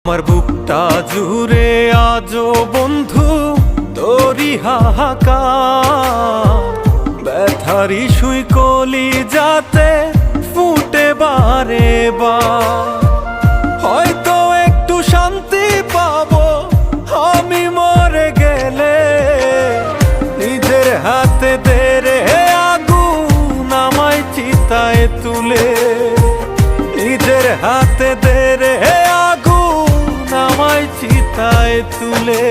আমার বুকটা জুড়ে আজো বন্ধু তোরি হাহাকার, ব্যথারি সুই কলি যাতে ফুটে বারে বার। হয়তো একটু শান্তি পাবো আমি মরে গেলে, নিজের হাতে দে রে আগুন আমায় চিতায় তুলে, নিজের হাতে দে রে আগুন আমায় চিতায় তুলে।